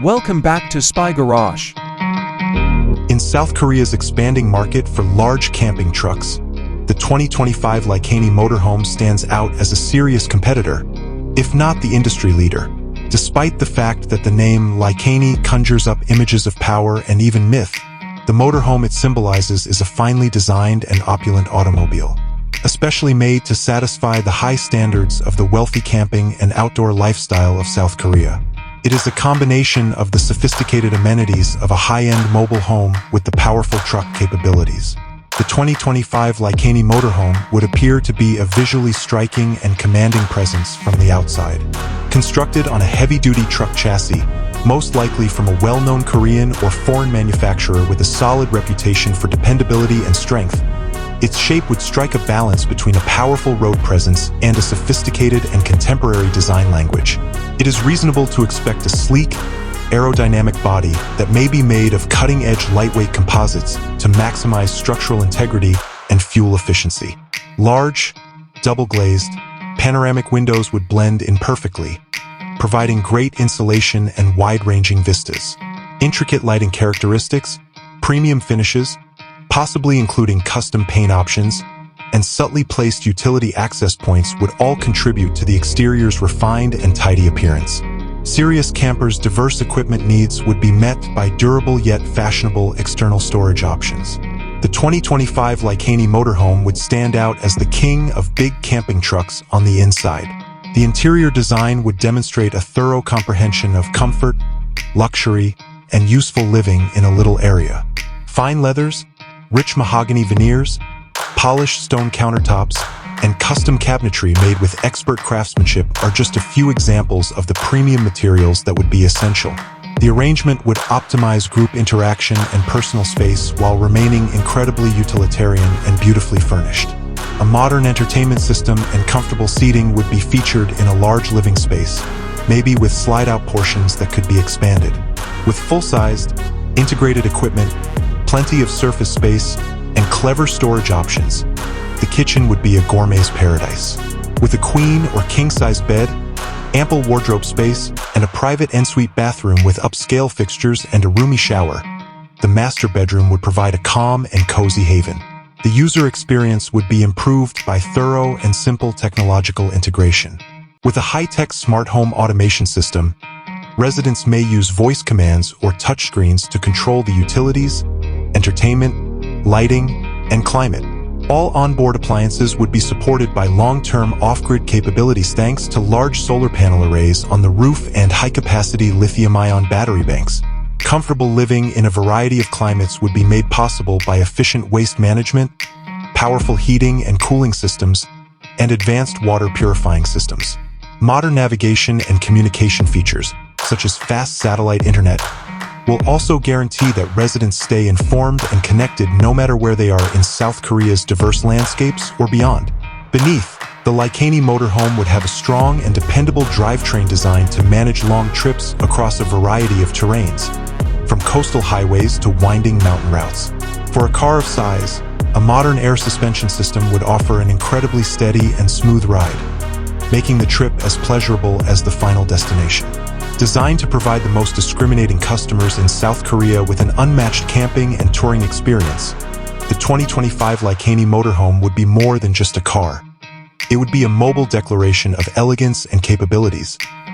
Welcome back to Spy Garage. In South Korea's expanding market for large camping trucks, the 2025 Lycani Motorhome stands out as a serious competitor, if not the industry leader. Despite the fact that the name Lycani conjures up images of power and even myth, the motorhome it symbolizes is a finely designed and opulent automobile, especially made to satisfy the high standards of the wealthy camping and outdoor lifestyle of South Korea. It is a combination of the sophisticated amenities of a high-end mobile home with the powerful truck capabilities. The 2025 Lycani Motorhome would appear to be a visually striking and commanding presence from the outside. Constructed on a heavy-duty truck chassis, most likely from a well-known Korean or foreign manufacturer with a solid reputation for dependability and strength, its shape would strike a balance between a powerful road presence and a sophisticated and contemporary design language. It is reasonable to expect a sleek, aerodynamic body that may be made of cutting-edge lightweight composites to maximize structural integrity and fuel efficiency. Large, double-glazed, panoramic windows would blend in perfectly, providing great insulation and wide-ranging vistas. Intricate lighting characteristics, premium finishes, possibly including custom paint options, and subtly placed utility access points would all contribute to the exterior's refined and tidy appearance. Serious campers' diverse equipment needs would be met by durable yet fashionable external storage options. The 2025 Lycani Motorhome would stand out as the king of big camping trucks on the inside. The interior design would demonstrate a thorough comprehension of comfort, luxury, and useful living in a little area. Fine leathers, rich mahogany veneers, polished stone countertops, and custom cabinetry made with expert craftsmanship are just a few examples of the premium materials that would be essential. The arrangement would optimize group interaction and personal space while remaining incredibly utilitarian and beautifully furnished. A modern entertainment system and comfortable seating would be featured in a large living space, maybe with slide-out portions that could be expanded. With full-sized, integrated equipment, plenty of surface space, and clever storage options, the kitchen would be a gourmet's paradise. With a queen or king-size bed, ample wardrobe space, and a private ensuite bathroom with upscale fixtures and a roomy shower, the master bedroom would provide a calm and cozy haven. The user experience would be improved by thorough and simple technological integration. With a high-tech smart home automation system, residents may use voice commands or touchscreens to control the utilities, entertainment, lighting, and climate. All onboard appliances would be supported by long-term off-grid capabilities thanks to large solar panel arrays on the roof and high-capacity lithium-ion battery banks. Comfortable living in a variety of climates would be made possible by efficient waste management, powerful heating and cooling systems, and advanced water purifying systems. Modern navigation and communication features, such as fast satellite internet, will also guarantee that residents stay informed and connected no matter where they are in South Korea's diverse landscapes or beyond. Beneath, the Lycani Motorhome would have a strong and dependable drivetrain designed to manage long trips across a variety of terrains, from coastal highways to winding mountain routes. For a car of size, a modern air suspension system would offer an incredibly steady and smooth ride, making the trip as pleasurable as the final destination. Designed to provide the most discriminating customers in South Korea with an unmatched camping and touring experience, the 2025 Lycani Motorhome would be more than just a car. It would be a mobile declaration of elegance and capabilities,